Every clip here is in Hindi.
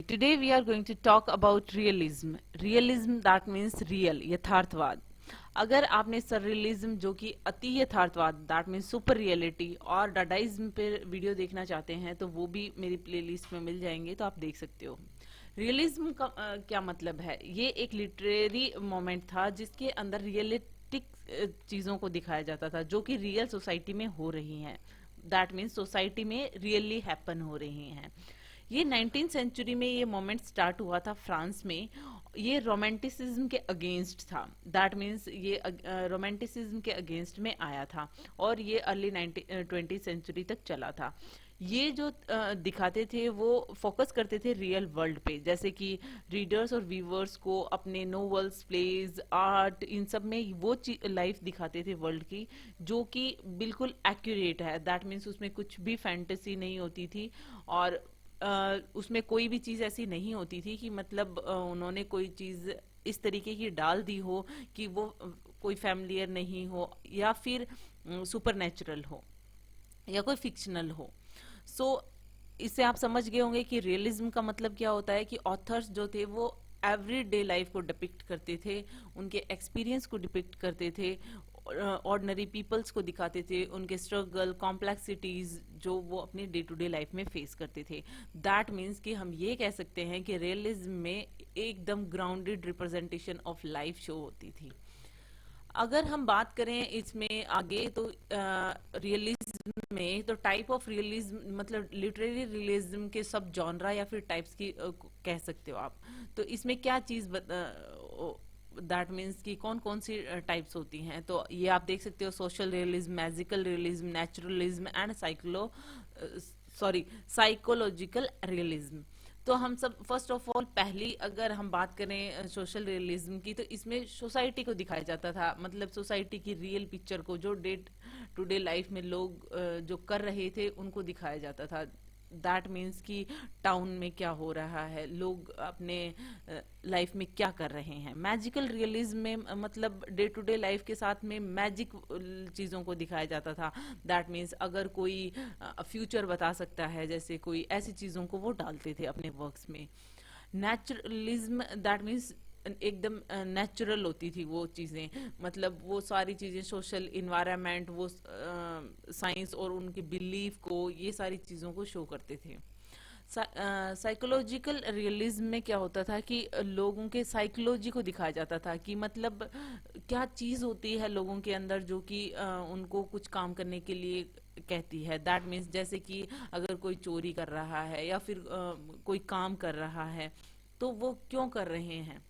Today we are going to talk about realism. Realism that means real, यथार्थवाद. अगर आपने सररियलिज्म जो कि अति यथार्थवाद दैट मीन्स सुपर रियलिटी और डाडाइज्म पे वीडियो देखना चाहते हैं तो वो भी मेरी प्लेलिस्ट में मिल जाएंगे, तो आप देख सकते हो. रियलिज्म का क्या मतलब है? ये एक लिटरेरी मोमेंट था जिसके अंदर रियलिस्टिक चीजों को दिखाया जाता था जो कि रियल सोसाइटी में हो रही हैं. दैट मीन्स सोसाइटी में रियली हैपन हो रही हैं. ये 19th सेंचुरी में ये मोमेंट स्टार्ट हुआ था फ्रांस में. ये रोमांटिसिज्म के अगेंस्ट था. दैट मीन्स ये रोमांटिसिज्म के अगेंस्ट में आया था और ये अर्ली 20th सेंचुरी तक चला था. ये जो दिखाते थे वो फोकस करते थे रियल वर्ल्ड पे, जैसे कि रीडर्स और व्यूवर्स को अपने नोवेल्स, प्लेज, आर्ट, इन सब में वो लाइफ दिखाते थे वर्ल्ड की जो कि बिल्कुल एक्यूरेट है. दैट मीन्स उसमें कुछ भी फैंटेसी नहीं होती थी और उसमें कोई भी चीज ऐसी नहीं होती थी कि मतलब उन्होंने कोई चीज इस तरीके की डाल दी हो कि वो कोई फैमिलियर नहीं हो या फिर सुपर नेचुरल हो या कोई फिक्शनल हो. सो इससे आप समझ गए होंगे कि रियलिज्म का मतलब क्या होता है. कि ऑथर्स जो थे वो एवरी डे लाइफ को डिपिक्ट करते थे, उनके एक्सपीरियंस को डिपिक्ट करते थे, ऑर्डिनरी पीपल्स को दिखाते थे, उनके स्ट्रगल, कॉम्प्लेक्सिटीज जो वो अपनी डे टू डे लाइफ में फेस करते थे. दैट मीन्स कि हम ये कह सकते हैं कि रियलिज्म में एकदम grounded representation of life show होती थी. अगर हम बात करें इसमें आगे तो रियलिज्म में तो टाइप ऑफ रियलिज्म मतलब लिटरेरी रियलिज्म के सब जॉनरा या फिर टाइप्स की कह सकते हो आप. तो इसमें क्या चीज दैट मीन्स कि कौन कौन सी टाइप्स होती हैं. तो ये आप देख सकते हो: social realism, magical realism, naturalism and psychological realism. तो हम सब फर्स्ट ऑफ ऑल पहली अगर हम बात करें सोशल रियलिज्म की, तो इसमें सोसाइटी को दिखाया जाता था, मतलब सोसाइटी की रियल पिक्चर को जो डे टू डे लाइफ में लोग जो कर रहे थे उनको दिखाया जाता था. दैट मीन्स कि टाउन में क्या हो रहा है, लोग अपने लाइफ में क्या कर रहे हैं. मैजिकल रियलिज्म में मतलब डे टू डे लाइफ के साथ में मैजिक चीजों को दिखाया जाता था. दैट मीन्स अगर कोई फ्यूचर बता सकता है, जैसे कोई ऐसी चीजों को वो डालते थे अपने वर्क्स में. नेचुरलिज्म दैट मीन्स एकदम नेचुरल होती थी वो चीजें, मतलब वो सारी चीजें, सोशल इन्वायरमेंट, वो साइंस और उनके बिलीफ को, ये सारी चीजों को शो करते थे. साइकोलॉजिकल रियलिज्म में क्या होता था कि लोगों के साइकोलॉजी को दिखाया जाता था कि मतलब क्या चीज होती है लोगों के अंदर जो कि उनको कुछ काम करने के लिए कहती है. दैट मीन्स जैसे कि अगर कोई चोरी कर रहा है या फिर कोई काम कर रहा है तो वो क्यों कर रहे हैं.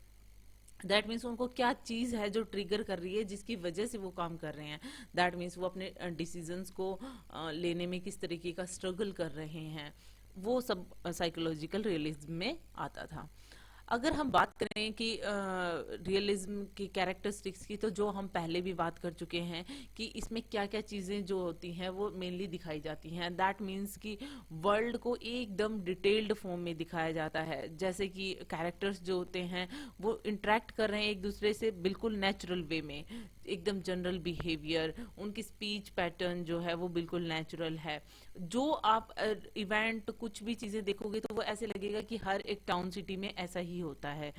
दैट मीन्स उनको क्या चीज है जो ट्रिगर कर रही है जिसकी वजह से वो काम कर रहे हैं. दैट मीन्स वो अपने डिसीजंस को लेने में किस तरीके का स्ट्रगल कर रहे हैं. वो सब साइकोलॉजिकल रियलिज्म में आता था. अगर हम बात करें कि रियलिज्म की कैरेक्टरिस्टिक्स की, तो जो हम पहले भी बात कर चुके हैं कि इसमें क्या क्या चीजें जो होती हैं वो मेनली दिखाई जाती हैं. दैट मीन्स कि वर्ल्ड को एकदम डिटेल्ड फॉर्म में दिखाया जाता है, जैसे कि कैरेक्टर्स जो होते हैं वो इंटरेक्ट कर रहे हैं एक दूसरे से बिल्कुल नेचुरल वे में, एकदम जनरल बिहेवियर, उनकी स्पीच पैटर्न जो है वो बिल्कुल नेचुरल है. जो आप इवेंट कुछ भी चीजें देखोगे तो वो ऐसे लगेगा कि हर एक टाउन सिटी में ऐसा ही होता है.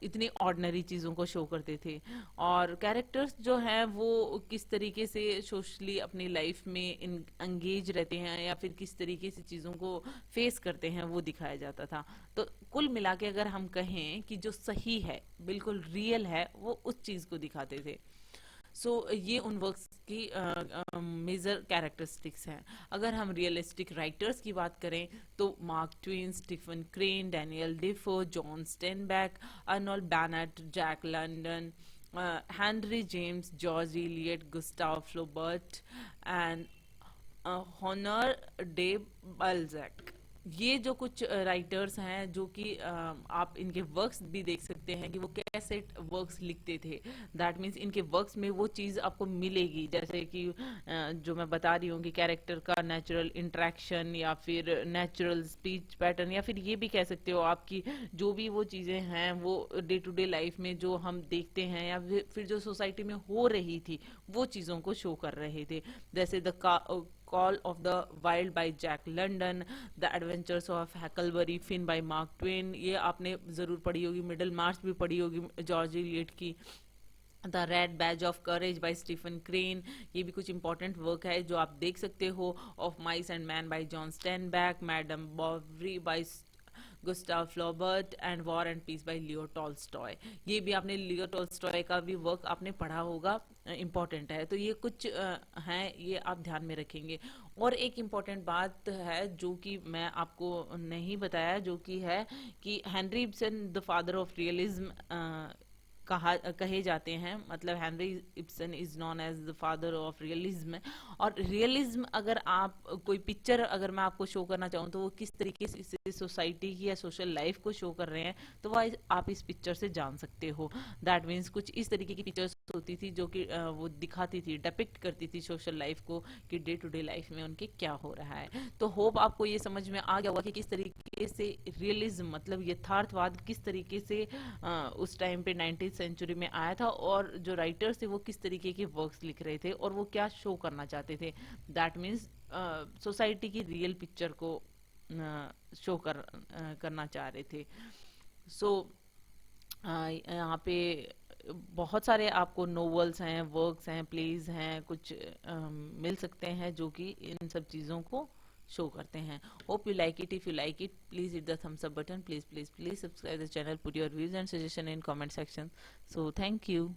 इतनी ऑर्डिनरी चीजों को शो करते थे. और कैरेक्टर्स जो हैं वो किस तरीके से सोशली अपनी लाइफ में एंगेज रहते हैं या फिर किस तरीके से चीजों को फेस करते हैं वो दिखाया जाता था. तो कुल मिला के अगर हम कहें कि जो सही है, बिल्कुल रियल है, वो उस चीज को दिखाते थे. ये उन वर्क्स की मेजर कैरेक्टरिस्टिक्स हैं. अगर हम रियलिस्टिक राइटर्स की बात करें तो Mark Twain, Stephen Crane, Daniel Defoe, John Steinbeck, Arnold Bennett, Jack London, Henry James, George Eliot, Gustave Flaubert and Honoré de Balzac. ये जो कुछ राइटर्स हैं जो कि आप इनके वर्क्स भी देख सकते हैं कि वो कैसे वर्क्स लिखते थे. दैट मीन्स इनके वर्क्स में वो चीज़ आपको मिलेगी, जैसे कि जो मैं बता रही हूँ कि कैरेक्टर का नेचुरल इंटरेक्शन या फिर नेचुरल स्पीच पैटर्न, या फिर ये भी कह सकते हो आपकी जो भी वो चीज़ें हैं वो डे टू डे लाइफ में जो हम देखते हैं या फिर जो सोसाइटी में हो रही थी वो चीज़ों को शो कर रहे थे. जैसे the call of the wild by Jack London, the adventures of Huckleberry Finn by Mark Twain, ये आपने ज़रूर पढ़ी होगी। मिडल मार्च भी पढ़ी होगी जॉर्ज इलियट की। The red badge of courage by Stephen Crane, ये भी कुछ इंपॉर्टेंट वर्क है जो आप देख सकते हो। Of mice and man by John Steinbeck, Madame Bovary by Gustave Flaubert and war and peace by Leo Tolstoy, ये भी आपने लियो टॉल्स्टॉय का भी वर्क आपने पढ़ा होगा, इम्पॉर्टेंट है। तो ये कुछ हैं, ये आप ध्यान में रखेंगे। और एक इम्पॉर्टेंट बात है जो कि मैं आपको नहीं बताया, जो कि है कि Henrik Ibsen the father of realism कहे जाते हैं, मतलब Henrik Ibsen is known as the father of realism. और रियलिज्म अगर आप कोई पिक्चर अगर मैं आपको शो करना चाहूँ तो वो किस तरीके से सोसाइटी की या सोशल लाइफ को शो कर रहे हैं, तो वह आप इस पिक्चर से जान सकते हो। दैट मीन्स कुछ इस तरीके की पिक्चर्स होती थी जो कि वो दिखाती थी, डिपिक्ट करती थी सोशल लाइफ को, कि डे टू डे लाइफ में उनके क्या हो रहा है। तो होप आपको ये समझ में आ गया होगा कि किस तरीके से रियलिज्म मतलब यथार्थवाद किस तरीके से उस टाइम पे 19th सेंचुरी में आया था, और जो राइटर्स थे वो किस तरीके के वर्क्स लिख रहे थे और वो क्या शो करना चाहते थे। दैट मीन्स सोसाइटी की रियल पिक्चर को शो करना चाह रहे थे। सो यहाँ पे बहुत सारे आपको नोवेल्स हैं, वर्क्स हैं, प्लेज हैं, कुछ मिल सकते हैं जो कि इन सब चीज़ों को शो करते हैं। Hope you like it. If you like it, please hit the thumbs up button. Please subscribe the channel. Put your views and suggestion in comment section. So thank you.